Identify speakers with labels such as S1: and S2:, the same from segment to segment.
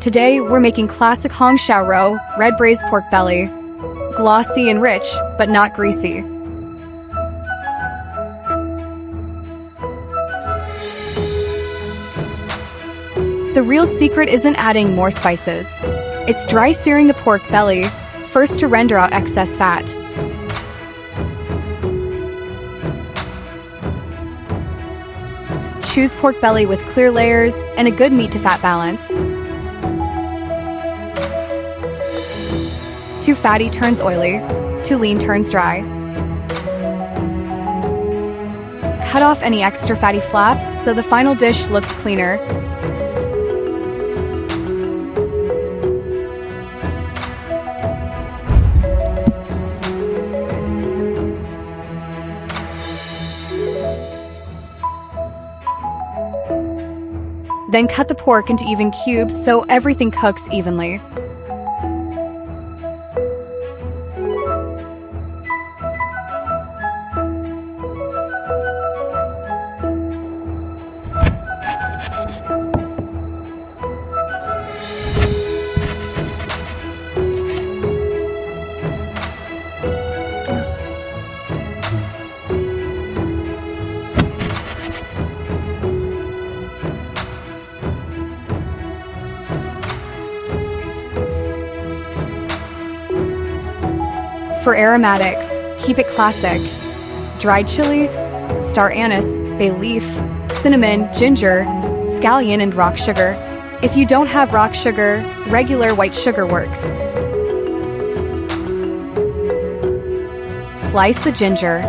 S1: Today, we're making classic Hong Shao Rou, red-braised pork belly. Glossy and rich, but not greasy. The real secret isn't adding more spices. It's dry-searing the pork belly, first to render out excess fat. Choose pork belly with clear layers and a good meat-to-fat balance. Too fatty turns oily, too lean turns dry. Cut off any extra fatty flaps so the final dish looks cleaner. Then cut the pork into even cubes so everything cooks evenly. For aromatics, keep it classic. Dried chili, star anise, bay leaf, cinnamon, ginger, scallion, and rock sugar. If you don't have rock sugar, regular white sugar works. Slice the ginger.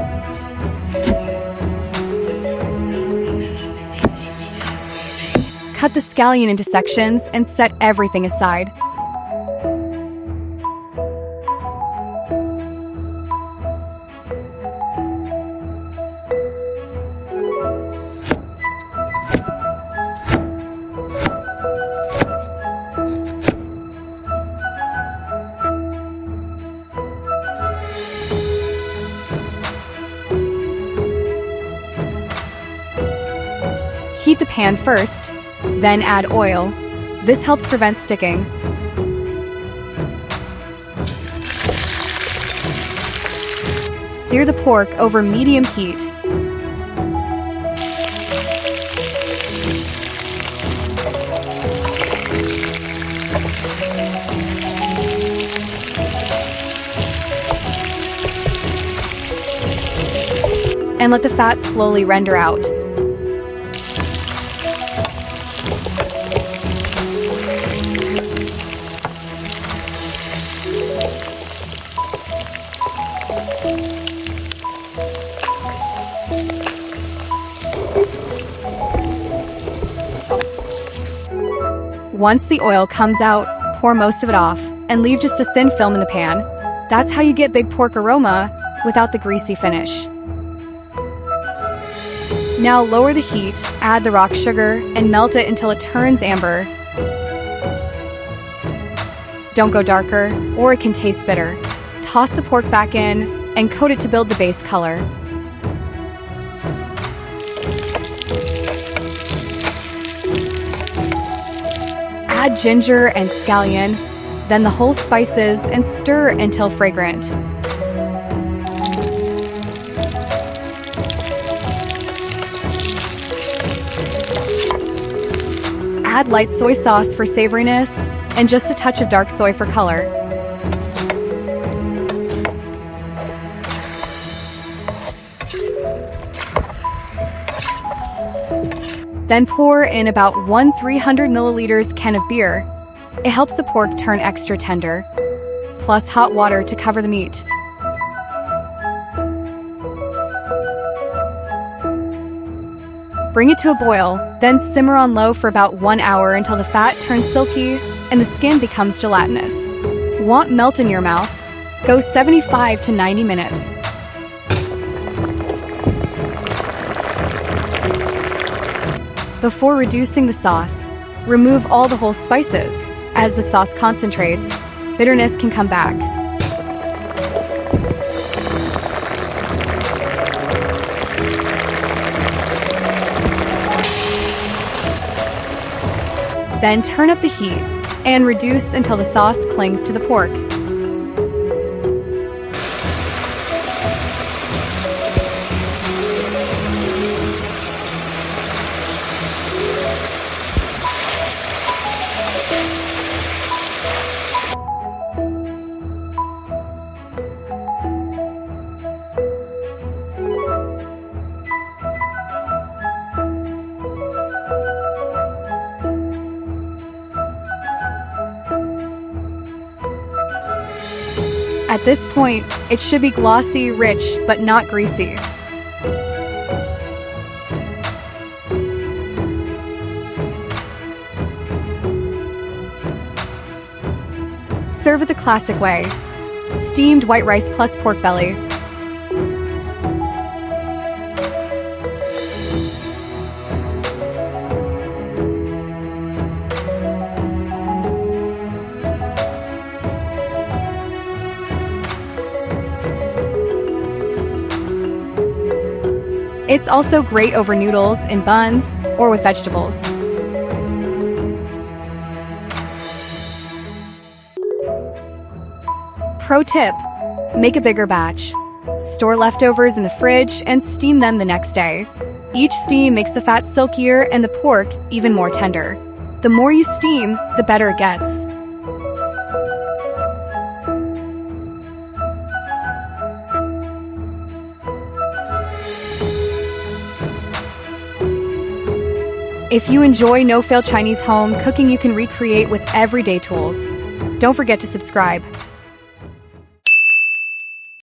S1: Cut the scallion into sections and set everything aside. Heat the pan first, then add oil. This helps prevent sticking. Sear the pork over medium heat. And let the fat slowly render out. Once the oil comes out, pour most of it off and leave just a thin film in the pan. That's how you get big pork aroma without the greasy finish. Now lower the heat, add the rock sugar, and melt it until it turns amber. Don't go darker, or it can taste bitter. Toss the pork back in and coat it to build the base color. Add ginger and scallion, then the whole spices, and stir until fragrant. Add light soy sauce for savoriness, and just a touch of dark soy for color. Then pour in about 1 300 milliliters can of beer. It helps the pork turn extra tender, plus hot water to cover the meat. Bring it to a boil, then simmer on low for about 1 hour until the fat turns silky and the skin becomes gelatinous. Want melt in your mouth? Go 75 to 90 minutes. Before reducing the sauce, remove all the whole spices. As the sauce concentrates, bitterness can come back. Then turn up the heat and reduce until the sauce clings to the pork. At this point, it should be glossy, rich, but not greasy. Serve it the classic way: steamed white rice plus pork belly. It's also great over noodles, in buns, or with vegetables. Pro tip: make a bigger batch. Store leftovers in the fridge and steam them the next day. Each steam makes the fat silkier and the pork even more tender. The more you steam, the better it gets. If you enjoy no-fail Chinese home cooking you can recreate with everyday tools. Don't forget to subscribe.